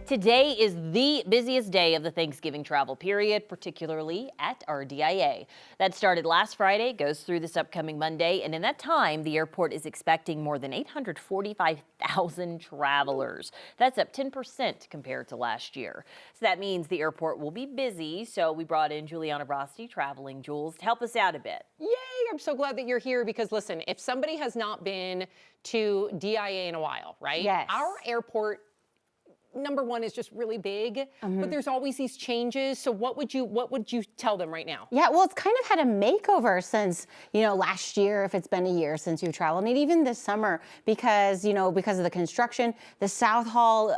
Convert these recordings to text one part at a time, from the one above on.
Today is the busiest day of the Thanksgiving travel period, particularly at RDIA. That started last Friday, goes through this upcoming Monday, and in that time, the airport is expecting more than 845,000 travelers. That's up 10% compared to last year. So that means the airport will be busy, so we brought in Juliana Broste, Traveling Jules, to help us out a bit. Yay, I'm so glad that you're here because listen, if somebody has not been to DIA in a while, right? Yes. Our airport, number one, is just really big, but there's always these changes. So what would you tell them right now? Yeah, well, it's kind of had a makeover since, last year, if it's been a year since you traveled, and even this summer, because of the construction, the South Hall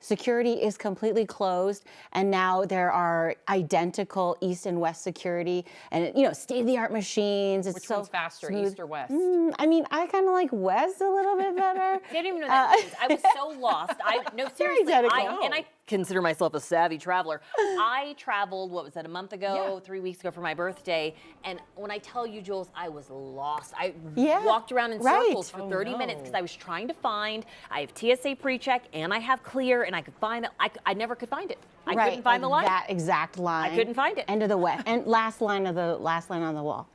security is completely closed, and now there are identical East and West security, and state-of-the-art machines. It's Which so one's faster, smooth. East or West? I kind of like West a little bit better. I didn't even know that means. I was so lost. No, seriously. I consider myself a savvy traveler. I traveled, a month ago, 3 weeks ago for my birthday. And when I tell you, Jules, I was lost. I walked around in circles for 30 minutes because I was trying to find, I have TSA pre-check and I have clear, and I could find it. I never could find it. I couldn't find the line. That exact line. I couldn't find it. End of the West. And last line on the wall.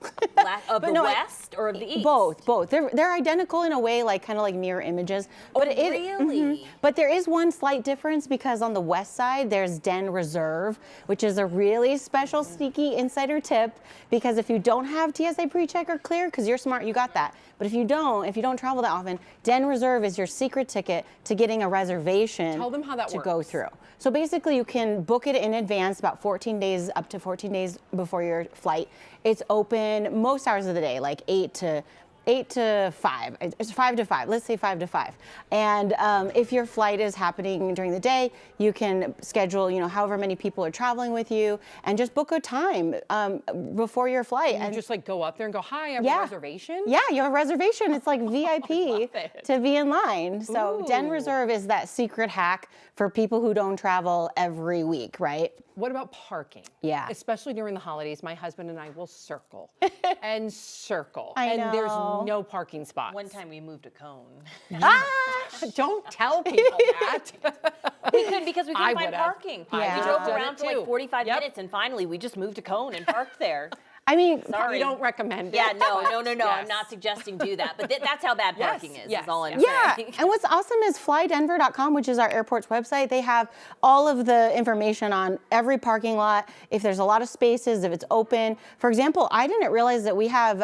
Of the West or of the East? Both. They're identical in a way, kind of like mirror images. But really? But there is one slight difference because on the west side, there's Den Reserve, which is a really special, sneaky insider tip. Because if you don't have TSA pre-check or clear, because you're smart, you got that. But if you don't travel that often, Den Reserve is your secret ticket to getting a reservation. Tell them how that to works. go through. So basically, you can book it in advance, about 14 days, up to 14 days before your flight. It's open most hours of the day, like 8 to 5. It's 5 to 5. Let's say 5 to 5. And if your flight is happening during the day, you can schedule, however many people are traveling with you, and just book a time before your flight. And just go up there and go, hi, I have a reservation? Yeah, you have a reservation. It's like VIP to be in line. So Den Reserve is that secret hack for people who don't travel every week, right? What about parking? Yeah. Especially during the holidays, my husband and I will circle and circle. I know. And there's no parking spots. One time we moved a cone. Don't tell people that. We couldn't because we couldn't find parking. Yeah. We drove Done around it for too. 45 minutes, and finally we just moved a cone and parked there. Sorry. We don't recommend it. Yeah, no. Yes. I'm not suggesting do that. But that's how bad parking is all I'm Yeah, saying. and what's awesome is flydenver.com, which is our airport's website. They have all of the information on every parking lot, if there's a lot of spaces, if it's open. For example, I didn't realize that we have,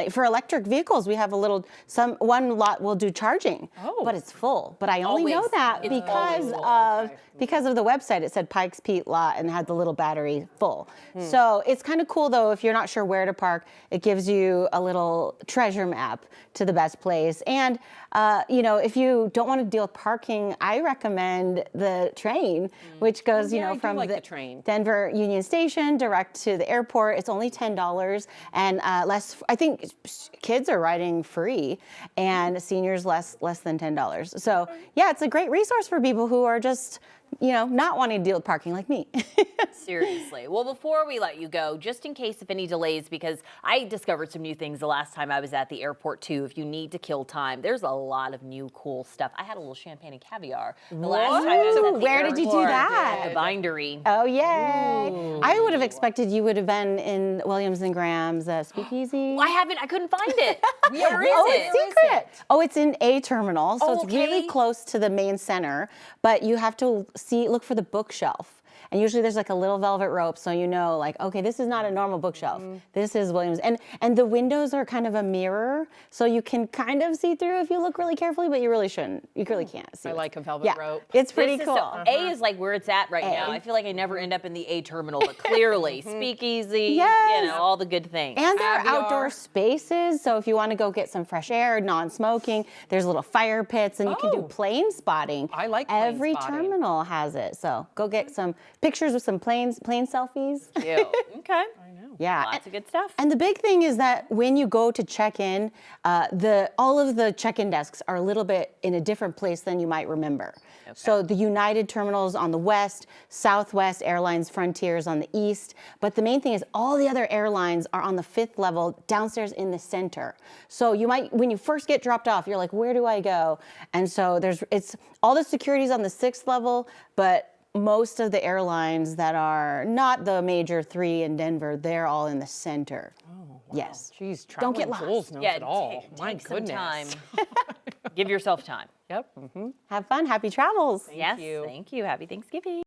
for electric vehicles, we have one lot will do charging, but it's full. But I only know that because of the website. It said Pikes Peak lot and had the little battery full. So it's kind of cool though, if you're not sure where to park, it gives you a little treasure map to the best place. And if you don't want to deal with parking, I recommend the train, which goes, from the train. Denver Union Station direct to the airport. It's only $10, and I think kids are riding free, and seniors less than $10. So yeah, it's a great resource for people who are just not wanting to deal with parking like me. Seriously. Well, before we let you go, just in case of any delays, because I discovered some new things the last time I was at the airport too. If you need to kill time, there's a lot of new cool stuff. I had a little champagne and caviar the last time I was at the airport. Where did you do that? At the bindery. Oh, yay. Ooh. I would have expected you would have been in Williams and Graham's speakeasy. I couldn't find it. Where is it? It's secret. Oh, it's in A terminal, so it's really close to the main center, but you have to look for the bookshelf. And usually there's a little velvet rope, so okay, this is not a normal bookshelf. This is Williams. And the windows are kind of a mirror, so you can kind of see through if you look really carefully, but you really shouldn't. You really can't see. I like a velvet rope. It's pretty cool. A is where it's at right now. I feel like I never end up in the A terminal, but clearly, speakeasy, all the good things. And there are outdoor spaces, so if you want to go get some fresh air, non-smoking, there's little fire pits, and you can do plane spotting. I like plane Every spotting. terminal has it, so go get some pictures with some plane selfies. Cute. Okay. I know. Yeah. Lots of good stuff. And the big thing is that when you go to check in, all of the check-in desks are a little bit in a different place than you might remember. So the United terminals on the west, Southwest Airlines Frontiers on the east, but the main thing is all the other airlines are on the 5th level downstairs in the center. So you might, when you first get dropped off, you're like, where do I go? And so it's all the security's on the 6th level, but most of the airlines that are not the major 3 in Denver, they're all in the center. Oh, wow. Yes. Geez, Don't get Traveling lost. Fools knows Yeah, it all. My take some goodness. time. Give yourself time. Yep. Have fun. Happy travels. Yes, you. thank you. Happy Thanksgiving.